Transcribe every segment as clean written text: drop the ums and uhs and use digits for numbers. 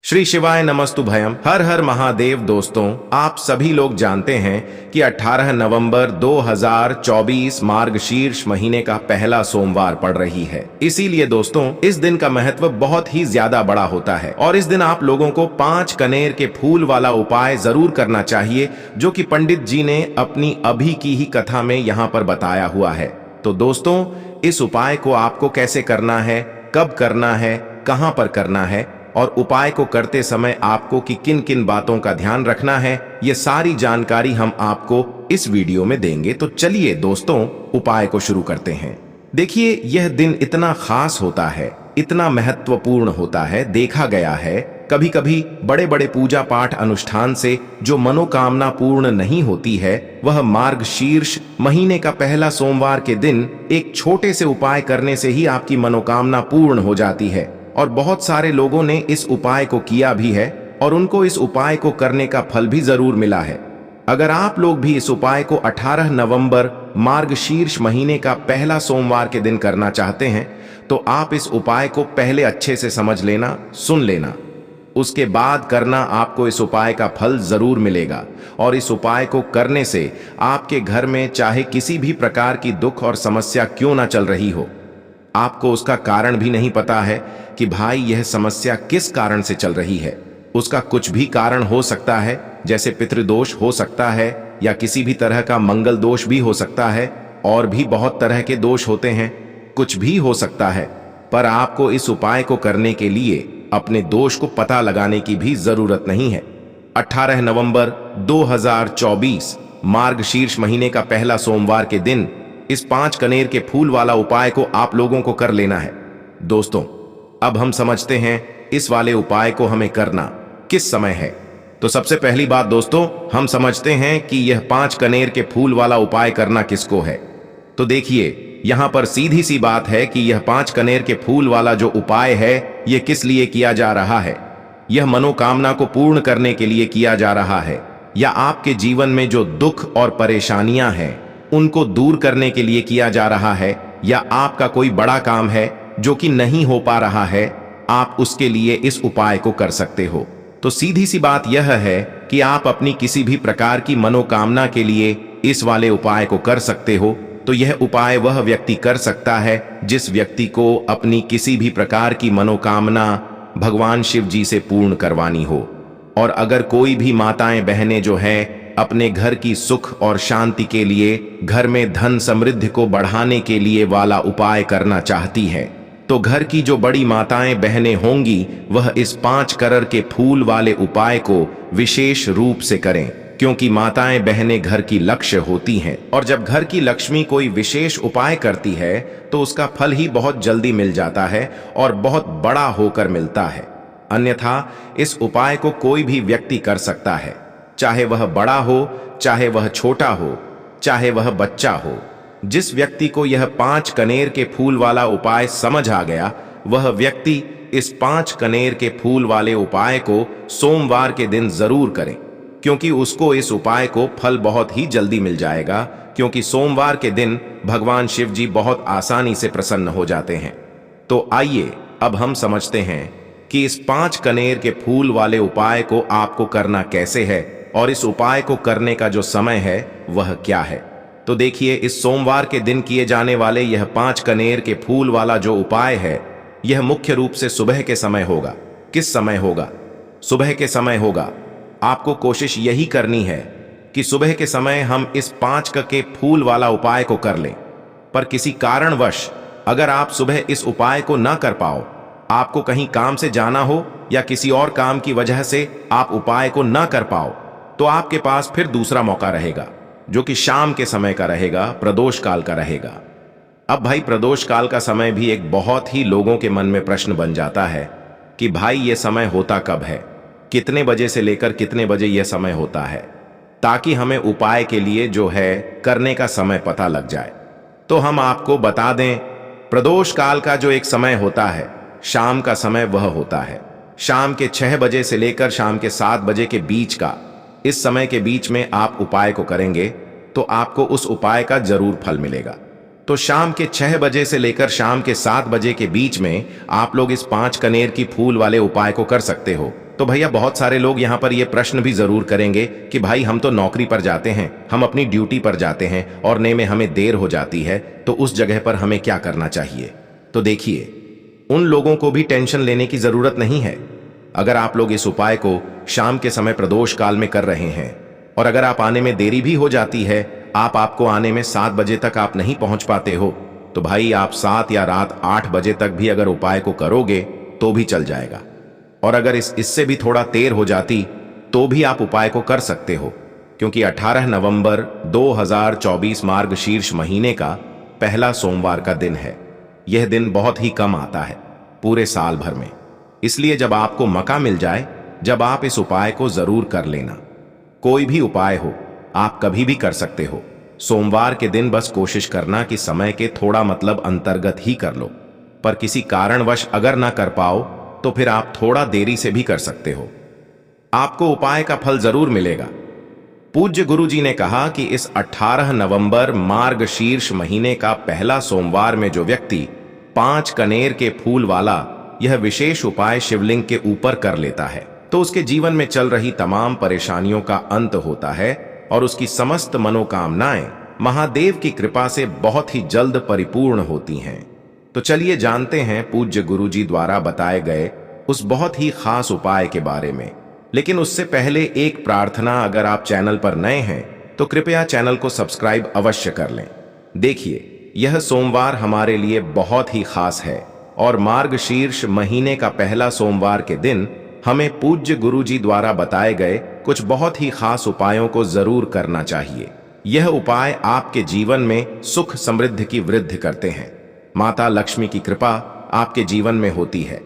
श्री शिवाय नमस्तुभयम। हर हर महादेव। दोस्तों, आप सभी लोग जानते हैं कि 18 नवंबर 2024 मार्गशीर्ष महीने का पहला सोमवार पड़ रही है। इसीलिए दोस्तों, इस दिन का महत्व बहुत ही ज्यादा बड़ा होता है और इस दिन आप लोगों को 5 कनेर के फूल वाला उपाय जरूर करना चाहिए, जो कि पंडित जी ने अपनी अभी की ही कथा में यहाँ पर बताया हुआ है। तो दोस्तों, इस उपाय को आपको कैसे करना है, कब करना है, कहाँ पर करना है और उपाय को करते समय आपको किन किन बातों का ध्यान रखना है, ये सारी जानकारी हम आपको इस वीडियो में देंगे। तो चलिए दोस्तों, उपाय को शुरू करते हैं। देखिए, यह दिन इतना खास होता है, इतना महत्वपूर्ण होता है। देखा गया है कभी कभी बड़े बड़े पूजा पाठ अनुष्ठान से जो मनोकामना पूर्ण नहीं होती है, वह मार्गशीर्ष महीने का पहला सोमवार के दिन एक छोटे से उपाय करने से ही आपकी मनोकामना पूर्ण हो जाती है। और बहुत सारे लोगों ने इस उपाय को किया भी है और उनको इस उपाय को करने का फल भी जरूर मिला है। अगर आप लोग भी इस उपाय को 18 नवंबर मार्गशीर्ष महीने का पहला सोमवार के दिन करना चाहते हैं, तो आप इस उपाय को पहले अच्छे से समझ लेना, सुन लेना। उसके बाद करना, आपको इस उपाय का फल जरूर मिलेगा। और इस उपाय को करने से आपके घर में चाहे किसी भी प्रकार की दुख और समस्या क्यों ना चल रही हो, आपको उसका कारण भी नहीं पता है कि भाई यह समस्या किस कारण से चल रही है। उसका कुछ भी कारण हो सकता है, जैसे पितृदोष हो सकता है या किसी भी तरह का मंगल दोष भी हो सकता है, और भी बहुत तरह के दोष होते हैं, कुछ भी हो सकता है। पर आपको इस उपाय को करने के लिए अपने दोष को पता लगाने की भी जरूरत नहीं है। 18 नवंबर 2024 मार्गशीर्ष महीने का पहला सोमवार के दिन इस 5 कनेर के फूल वाला उपाय को आप लोगों को कर लेना है। दोस्तों, अब हम समझते हैं इस वाले उपाय को हमें करना किस समय है। तो सबसे पहली बात दोस्तों, हम समझते हैं कि यह 5 कनेर के फूल वाला उपाय करना किसको है। तो देखिए, यहां पर सीधी सी बात है कि यह 5 कनेर के फूल वाला जो उपाय है, यह किस लिए किया जा रहा है। यह मनोकामना को पूर्ण करने के लिए किया जा रहा है, या आपके जीवन में जो दुख और परेशानियां हैं उनको दूर करने के लिए किया जा रहा है, या आपका कोई बड़ा काम है जो कि नहीं हो पा रहा है, आप उसके लिए इस उपाय को कर सकते हो। तो सीधी सी बात यह है कि आप अपनी किसी भी प्रकार की मनोकामना के लिए इस वाले उपाय को कर सकते हो। तो यह उपाय वह व्यक्ति कर सकता है जिस व्यक्ति को अपनी किसी भी प्रकार की मनोकामना भगवान शिव जी से पूर्ण करवानी हो। और अगर कोई भी माताएं बहनें जो है अपने घर की सुख और शांति के लिए, घर में धन समृद्धि को बढ़ाने के लिए वाला उपाय करना चाहती है, तो घर की जो बड़ी माताएं बहनें होंगी, वह इस 5 कनेर के फूल वाले उपाय को विशेष रूप से करें, क्योंकि माताएं बहनें घर की लक्ष्य होती हैं। और जब घर की लक्ष्मी कोई विशेष उपाय करती है तो उसका फल ही बहुत जल्दी मिल जाता है और बहुत बड़ा होकर मिलता है। अन्यथा इस उपाय को कोई भी व्यक्ति कर सकता है, चाहे वह बड़ा हो, चाहे वह छोटा हो, चाहे वह बच्चा हो। जिस व्यक्ति को यह 5 कनेर के फूल वाला उपाय समझ आ गया, वह व्यक्ति इस 5 कनेर के फूल वाले उपाय को सोमवार के दिन जरूर करे, क्योंकि उसको इस उपाय को फल बहुत ही जल्दी मिल जाएगा। क्योंकि सोमवार के दिन भगवान शिव जी बहुत आसानी से प्रसन्न हो जाते हैं। तो आइए अब हम समझते हैं कि इस 5 कनेर के फूल वाले उपाय को आपको करना कैसे है और इस उपाय को करने का जो समय है वह क्या है। तो देखिए, इस सोमवार के दिन किए जाने वाले यह 5 कनेर के फूल वाला जो उपाय है, यह मुख्य रूप से सुबह के समय होगा। किस समय होगा? सुबह के समय होगा। आपको कोशिश यही करनी है कि सुबह के समय हम इस 5 के फूल वाला उपाय को कर लें। पर किसी कारणवश अगर आप सुबह इस उपाय को ना कर पाओ, आपको कहीं काम से जाना हो या किसी और काम की वजह से आप उपाय को ना कर पाओ, तो आपके पास फिर दूसरा मौका रहेगा, जो कि शाम के समय का रहेगा, प्रदोष काल का रहेगा। अब भाई, प्रदोष काल का समय भी एक बहुत ही लोगों के मन में प्रश्न बन जाता है कि भाई ये समय होता कब है, कितने बजे से लेकर कितने बजे यह समय होता है, ताकि हमें उपाय के लिए जो है करने का समय पता लग जाए। तो हम आपको बता दें, प्रदोष काल का जो एक समय होता है, शाम का समय वह होता है शाम के 6 बजे से लेकर शाम के 7 बजे के बीच का। इस समय के बीच में आप उपाय को करेंगे तो आपको उस उपाय का जरूर फल मिलेगा। तो शाम के 6 बजे से लेकर शाम के 7 बजे के बीच में आप लोग इस 5 कनेर की फूल वाले उपाय को कर सकते हो। तो भैया बहुत सारे लोग यहाँ पर ये प्रश्न भी जरूर करेंगे कि भाई हम तो नौकरी पर जाते हैं, हम अपनी ड्यूटी पर जाते हैं और ने में हमें देर हो जाती है, तो उस जगह पर हमें क्या करना चाहिए। तो देखिए, उन लोगों को भी टेंशन लेने की जरूरत नहीं है। अगर आप लोग इस उपाय को शाम के समय प्रदोष काल में कर रहे हैं और अगर आप आने में देरी भी हो जाती है, आपको आने में 7 बजे तक आप नहीं पहुंच पाते हो, तो भाई आप 7 या रात 8 बजे तक भी अगर उपाय को करोगे तो भी चल जाएगा। और अगर इससे भी थोड़ा देर हो जाती तो भी आप उपाय को कर सकते हो, क्योंकि 18 नवंबर 2024 मार्गशीर्ष महीने का पहला सोमवार का दिन है। यह दिन बहुत ही कम आता है पूरे साल भर में, इसलिए जब आपको मौका मिल जाए, जब आप इस उपाय को जरूर कर लेना। कोई भी उपाय हो, आप कभी भी कर सकते हो। सोमवार के दिन बस कोशिश करना कि समय के थोड़ा मतलब अंतर्गत ही कर लो, पर किसी कारणवश अगर ना कर पाओ तो फिर आप थोड़ा देरी से भी कर सकते हो। आपको उपाय का फल जरूर मिलेगा। पूज्य गुरुजी ने कहा कि इस 18 नवंबर मार्गशीर्ष महीने का पहला सोमवार में जो व्यक्ति 5 कनेर के फूल वाला यह विशेष उपाय शिवलिंग के ऊपर कर लेता है, तो उसके जीवन में चल रही तमाम परेशानियों का अंत होता है और उसकी समस्त मनोकामनाएं महादेव की कृपा से बहुत ही जल्द परिपूर्ण होती हैं। तो चलिए जानते हैं पूज्य गुरुजी द्वारा बताए गए उस बहुत ही खास उपाय के बारे में। लेकिन उससे पहले एक प्रार्थना, अगर आप चैनल पर नए हैं तो कृपया चैनल को सब्सक्राइब अवश्य कर लें। देखिए, यह सोमवार हमारे लिए बहुत ही खास है और मार्गशीर्ष महीने का पहला सोमवार के दिन हमें पूज्य गुरुजी द्वारा बताए गए कुछ बहुत ही खास उपायों को जरूर करना चाहिए। यह उपाय आपके जीवन में सुख समृद्धि की वृद्धि करते हैं। माता लक्ष्मी की कृपा आपके जीवन में होती है,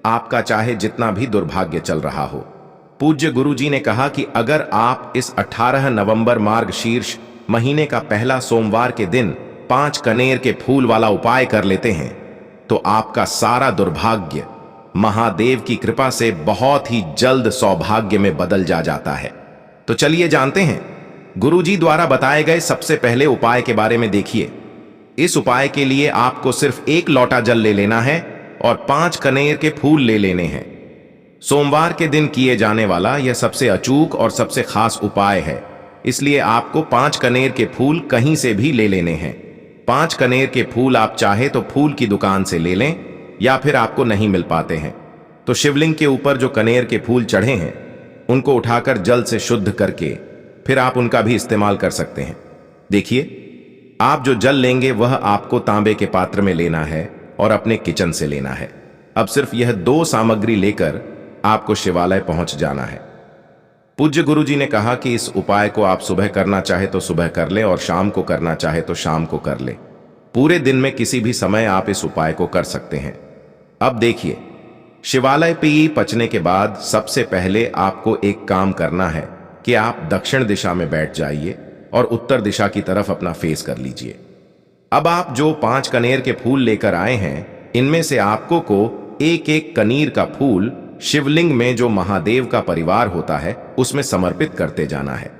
आपका चाहे जितना भी दुर्भाग्य चल रहा हो। पूज्य गुरुजी ने कहा कि अगर आप इस 18 नवंबर मार्गशीर्ष महीने का पहला सोमवार के दिन 5 कनेर के फूल वाला उपाय कर लेते हैं तो आपका सारा दुर्भाग्य महादेव की कृपा से बहुत ही जल्द सौभाग्य में बदल जाता है। तो चलिए जानते हैं गुरुजी द्वारा बताए गए सबसे पहले उपाय के बारे में। देखिए, इस उपाय के लिए आपको सिर्फ 1 लोटा जल ले लेना है और 5 कनेर के फूल ले लेने हैं। सोमवार के दिन किए जाने वाला यह सबसे अचूक और सबसे खास उपाय है, इसलिए आपको 5 कनेर के फूल कहीं से भी ले लेने हैं। 5 कनेर के फूल आप चाहे तो फूल की दुकान से ले लें, या फिर आपको नहीं मिल पाते हैं तो शिवलिंग के ऊपर जो कनेर के फूल चढ़े हैं उनको उठाकर जल से शुद्ध करके फिर आप उनका भी इस्तेमाल कर सकते हैं। देखिए, आप जो जल लेंगे वह आपको तांबे के पात्र में लेना है और अपने किचन से लेना है। अब सिर्फ यह 2 सामग्री लेकर आपको शिवालय पहुंच जाना है। पूज्य गुरुजी ने कहा कि इस उपाय को आप सुबह करना चाहे तो सुबह कर ले और शाम को करना चाहे तो शाम को कर ले। पूरे दिन में किसी भी समय आप इस उपाय को कर सकते हैं। अब देखिए, शिवालय पे पहुंचने के बाद सबसे पहले आपको एक काम करना है कि आप दक्षिण दिशा में बैठ जाइए और उत्तर दिशा की तरफ अपना फेस कर लीजिए। अब आप जो 5 कनेर के फूल लेकर आए हैं, इनमें से आपको को एक एक कनीर का फूल शिवलिंग में जो महादेव का परिवार होता है उसमें समर्पित करते जाना है।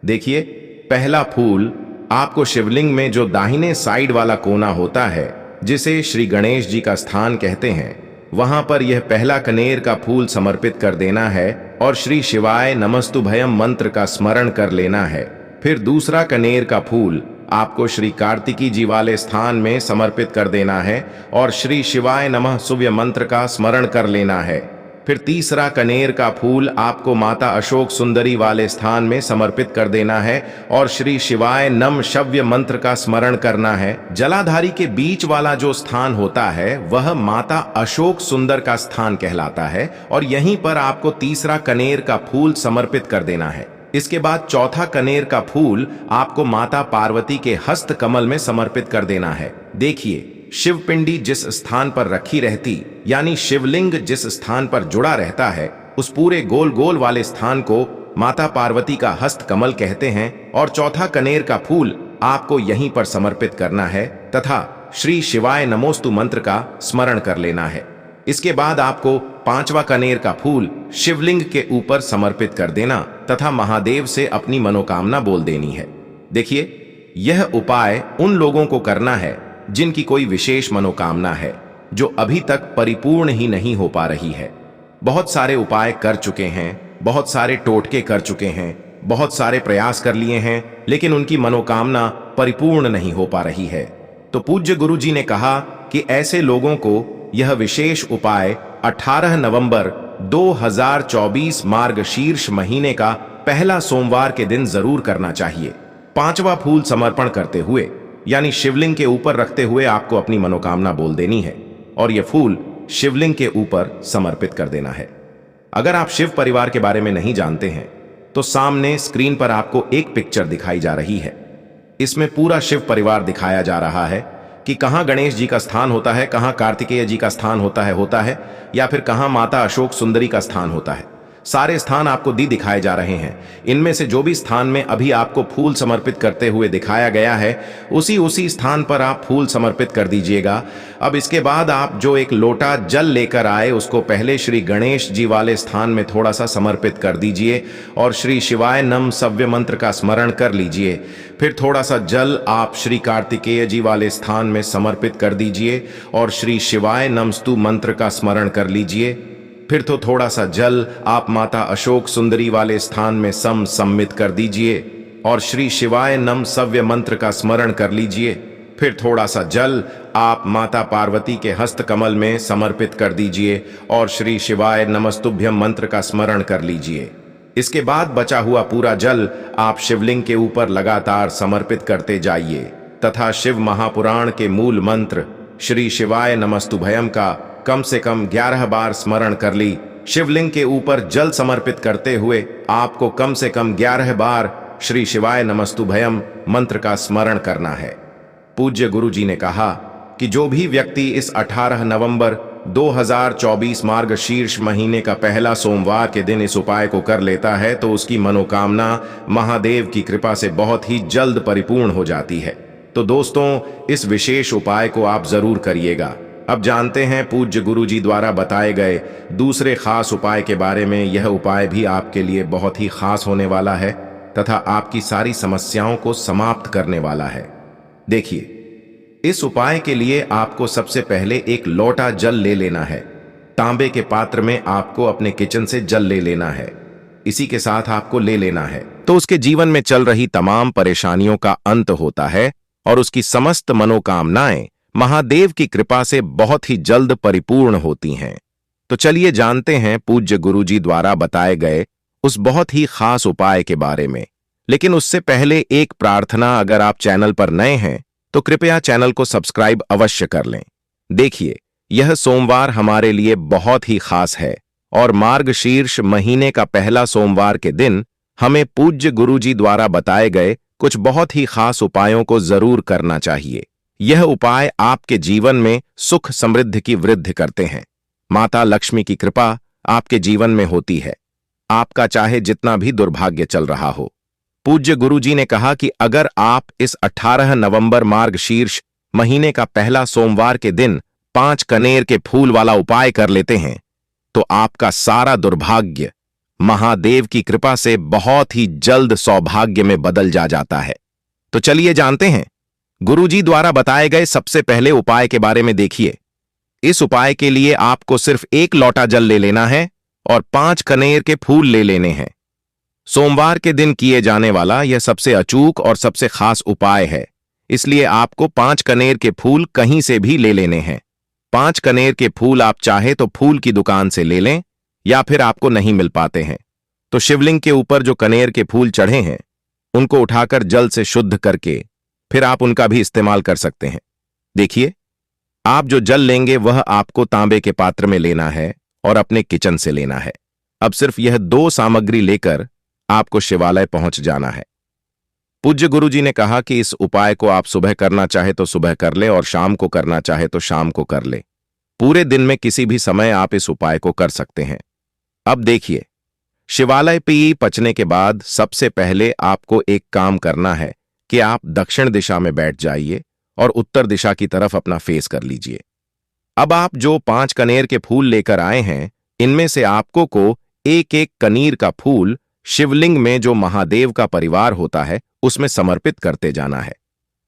देखिए, पहला फूल आपको शिवलिंग में जो दाहिने साइड वाला कोना होता है, जिसे श्री गणेश जी का स्थान कहते हैं, वहां पर यह पहला कनेर का फूल समर्पित कर देना है और श्री शिवाय नमस्तुभयम मंत्र का स्मरण कर लेना है। फिर दूसरा कनेर का फूल आपको श्री कार्तिकी जी वाले स्थान में समर्पित कर देना है और श्री शिवाय नमः सूव्य मंत्र का स्मरण कर लेना है। फिर तीसरा कनेर का फूल आपको माता अशोक सुंदरी वाले स्थान में समर्पित कर देना है और श्री शिवाय नम शव्य मंत्र का स्मरण करना है। जलाधारी के बीच वाला जो स्थान होता है वह माता अशोक सुंदर का स्थान कहलाता है और यहीं पर आपको तीसरा कनेर का फूल समर्पित कर देना है। इसके बाद चौथा कनेर का फूल आपको माता पार्वती के हस्त कमल में समर्पित कर देना है। देखिए, शिवपिंडी जिस स्थान पर रखी रहती, यानी शिवलिंग जिस स्थान पर जुड़ा रहता है, उस पूरे गोल गोल वाले स्थान को माता पार्वती का हस्त कमल कहते हैं और चौथा कनेर का फूल आपको यहीं पर समर्पित करना है तथा श्री शिवाय नमोस्तु मंत्र का स्मरण कर लेना है। इसके बाद आपको 5वां कनेर का फूल शिवलिंग के ऊपर समर्पित कर देना तथा महादेव से अपनी मनोकामना बोल देनी है। देखिए, यह उपाय उन लोगों को करना है जिनकी कोई विशेष मनोकामना है जो अभी तक परिपूर्ण ही नहीं हो पा रही है। बहुत सारे उपाय कर चुके हैं, बहुत सारे टोटके कर चुके हैं, बहुत सारे प्रयास कर लिए हैं, लेकिन उनकी मनोकामना परिपूर्ण नहीं हो पा रही है। तो पूज्य गुरु जी ने कहा कि ऐसे लोगों को यह विशेष उपाय 18 नवंबर 2024 मार्गशीर्ष महीने का पहला सोमवार के दिन जरूर करना चाहिए। 5वां फूल समर्पण करते हुए, यानी शिवलिंग के ऊपर रखते हुए आपको अपनी मनोकामना बोल देनी है और यह फूल शिवलिंग के ऊपर समर्पित कर देना है। अगर आप शिव परिवार के बारे में नहीं जानते हैं तो सामने स्क्रीन पर आपको एक पिक्चर दिखाई जा रही है। इसमें पूरा शिव परिवार दिखाया जा रहा है कि कहां गणेश जी का स्थान होता है, कहां कार्तिकेय जी का स्थान होता है या फिर कहां माता अशोक सुंदरी का स्थान होता है। सारे स्थान आपको दिखाए जा रहे हैं। इनमें से जो भी स्थान में अभी आपको फूल समर्पित करते हुए दिखाया गया है, उसी स्थान पर आप फूल समर्पित कर दीजिएगा। अब इसके बाद आप जो एक लोटा जल लेकर आए उसको पहले श्री गणेश जी वाले स्थान में थोड़ा सा समर्पित कर दीजिए और श्री शिवाय नम सव्य मंत्र का स्मरण कर लीजिए। फिर थोड़ा सा जल आप श्री कार्तिकेय जी वाले स्थान में समर्पित कर दीजिए और श्री शिवाय नमस्तु मंत्र का स्मरण कर लीजिए। फिर तो थोड़ा सा जल आप माता अशोक सुंदरी वाले स्थान में सम्मित कर दीजिए और श्री शिवाय नम सव्य मंत्र का स्मरण कर लीजिए। फिर थोड़ा सा जल आप माता पार्वती के हस्त कमल में समर्पित कर दीजिए और श्री शिवाय नमस्तुभ्यम मंत्र का स्मरण कर लीजिए। इसके बाद बचा हुआ पूरा जल आप शिवलिंग के ऊपर लगातार समर्पित करते जाइए तथा शिव महापुराण के मूल मंत्र श्री शिवाय नमस्तुभयम का कम से कम 11 बार स्मरण कर ली। शिवलिंग के ऊपर जल समर्पित करते हुए आपको कम से कम 11 बार श्री शिवाय नमस्तुभयम मंत्र का स्मरण करना है। पूज्य गुरु जी ने कहा कि जो भी व्यक्ति इस 18 नवंबर 2024 मार्गशीर्ष महीने का पहला सोमवार के दिन इस उपाय को कर लेता है तो उसकी मनोकामना महादेव की कृपा से बहुत ही जल्द परिपूर्ण हो जाती है। तो दोस्तों, इस विशेष उपाय को आप जरूर करिएगा। अब जानते हैं पूज्य गुरु जी द्वारा बताए गए दूसरे खास उपाय के बारे में। यह उपाय भी आपके लिए बहुत ही खास होने वाला है तथा आपकी सारी समस्याओं को समाप्त करने वाला है। देखिए, इस उपाय के लिए आपको सबसे पहले एक लोटा जल ले लेना है। तांबे के पात्र में आपको अपने किचन से जल ले लेना है। इसी के साथ आपको ले लेना है तो उसके जीवन में चल रही तमाम परेशानियों का अंत होता है और उसकी समस्त मनोकामनाएं महादेव की कृपा से बहुत ही जल्द परिपूर्ण होती हैं। तो चलिए जानते हैं पूज्य गुरु जी द्वारा बताए गए उस बहुत ही खास उपाय के बारे में। लेकिन उससे पहले एक प्रार्थना, अगर आप चैनल पर नए हैं तो कृपया चैनल को सब्सक्राइब अवश्य कर लें। देखिए, यह सोमवार हमारे लिए बहुत ही खास है और मार्गशीर्ष महीने का पहला सोमवार के दिन हमें पूज्य गुरु जी द्वारा बताए गए कुछ बहुत ही खास उपायों को जरूर करना चाहिए। यह उपाय आपके जीवन में सुख समृद्धि की वृद्धि करते हैं। माता लक्ष्मी की कृपा आपके जीवन में होती है, आपका चाहे जितना भी दुर्भाग्य चल रहा हो। पूज्य गुरु जी ने कहा कि अगर आप इस 18 नवंबर मार्गशीर्ष महीने का पहला सोमवार के दिन 5 कनेर के फूल वाला उपाय कर लेते हैं तो आपका सारा दुर्भाग्य महादेव की कृपा से बहुत ही जल्द सौभाग्य में बदल जाता है। तो चलिए जानते हैं गुरुजी द्वारा बताए गए सबसे पहले उपाय के बारे में। देखिए, इस उपाय के लिए आपको सिर्फ एक लोटा जल ले लेना है और 5 कनेर के फूल ले लेने हैं। सोमवार के दिन किए जाने वाला यह सबसे अचूक और सबसे खास उपाय है, इसलिए आपको 5 कनेर के फूल कहीं से भी ले लेने हैं। 5 कनेर के फूल आप चाहे तो फूल की दुकान से ले लें या फिर आपको नहीं मिल पाते हैं तो शिवलिंग के ऊपर जो कनेर के फूल चढ़े हैं उनको उठाकर जल से शुद्ध करके फिर आप उनका भी इस्तेमाल कर सकते हैं। देखिए, आप जो जल लेंगे वह आपको तांबे के पात्र में लेना है और अपने किचन से लेना है। अब सिर्फ यह 2 सामग्री लेकर आपको शिवालय पहुंच जाना है। पूज्य गुरु जी ने कहा कि इस उपाय को आप सुबह करना चाहे तो सुबह कर ले और शाम को करना चाहे तो शाम को कर ले। पूरे दिन में किसी भी समय आप इस उपाय को कर सकते हैं। अब देखिए, शिवालय पे पहुंचने के बाद सबसे पहले आपको एक काम करना है कि आप दक्षिण दिशा में बैठ जाइए और उत्तर दिशा की तरफ अपना फेस कर लीजिए। अब आप जो 5 कनेर के फूल लेकर आए हैं, इनमें से आपको को एक एक कनीर का फूल शिवलिंग में जो महादेव का परिवार होता है उसमें समर्पित करते जाना है।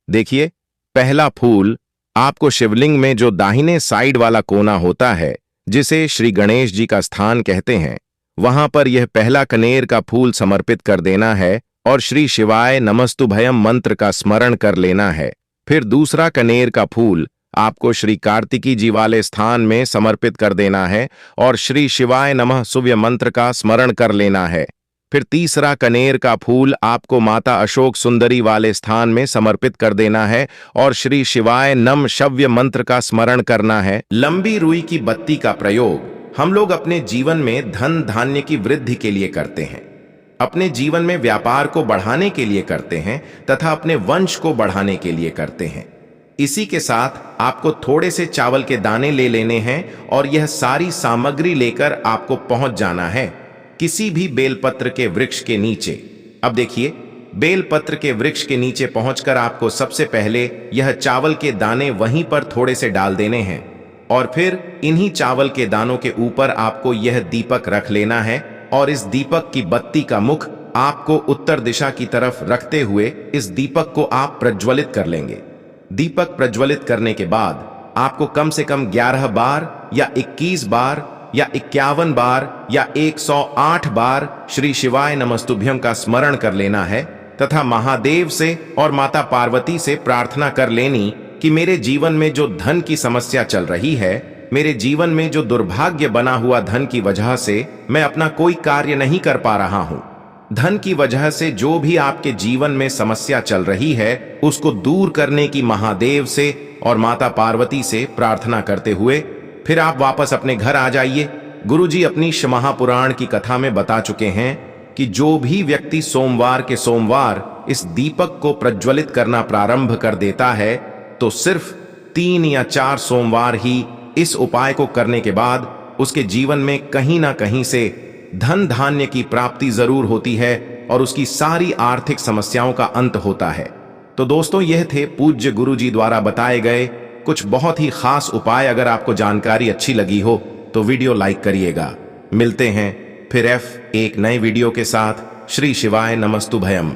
देखिए, पहला फूल आपको शिवलिंग में जो दाहिने साइड वाला कोना होता है जिसे श्री गणेश जी का स्थान कहते हैं, वहां पर यह पहला कनेर का फूल समर्पित कर देना है और श्री शिवाय नमस्तुभयम मंत्र का स्मरण कर लेना है। फिर दूसरा कनेर का फूल आपको श्री कार्तिकी जी वाले स्थान में समर्पित कर देना है और श्री शिवाय नमः सूव्य मंत्र का स्मरण कर लेना है। फिर तीसरा कनेर का फूल आपको माता अशोक सुंदरी वाले स्थान में समर्पित कर देना है और श्री शिवाय नम शव्य मंत्र का स्मरण करना है। लंबी रुई की बत्ती का प्रयोग हम लोग अपने जीवन में धन धान्य की वृद्धि के लिए करते हैं, अपने जीवन में व्यापार को बढ़ाने के लिए करते हैं तथा अपने वंश को बढ़ाने के लिए करते हैं। इसी के साथ आपको थोड़े से चावल के दाने ले लेने हैं और यह सारी सामग्री लेकर आपको पहुंच जाना है किसी भी बेलपत्र के वृक्ष के नीचे। अब देखिए, बेलपत्र के वृक्ष के नीचे पहुंचकर आपको सबसे पहले यह चावल के दाने वहीं पर थोड़े से डाल देने हैं और फिर इन्हीं चावल के दानों के ऊपर आपको यह दीपक रख लेना है और इस दीपक की बत्ती का मुख आपको उत्तर दिशा की तरफ रखते हुए इस दीपक को आप प्रज्वलित कर लेंगे। दीपक प्रज्वलित करने के बाद आपको कम से कम 11 बार या 21 बार या 51 बार या 108 बार श्री शिवाय नमस्तुभ्यम का स्मरण कर लेना है तथा महादेव से और माता पार्वती से प्रार्थना कर लेनी कि मेरे जीवन में जो धन की समस्या चल रही है, मेरे जीवन में जो दुर्भाग्य बना हुआ धन की वजह से मैं अपना कोई कार्य नहीं कर पा रहा हूं, धन की वजह से जो भी आपके जीवन में समस्या चल रही है उसको दूर करने की महादेव से और माता पार्वती से प्रार्थना करते हुए फिर आप वापस अपने घर आ जाइए। गुरुजी अपनी महापुराण की कथा में बता चुके हैं कि जो भी व्यक्ति सोमवार के सोमवार इस दीपक को प्रज्वलित करना प्रारंभ कर देता है तो सिर्फ 3 या 4 सोमवार ही इस उपाय को करने के बाद उसके जीवन में कहीं ना कहीं से धन धान्य की प्राप्ति जरूर होती है और उसकी सारी आर्थिक समस्याओं का अंत होता है। तो दोस्तों, यह थे पूज्य गुरुजी द्वारा बताए गए कुछ बहुत ही खास उपाय। अगर आपको जानकारी अच्छी लगी हो तो वीडियो लाइक करिएगा। मिलते हैं फिर एक नए वीडियो के साथ। श्री शिवाय नमस्तुभयम।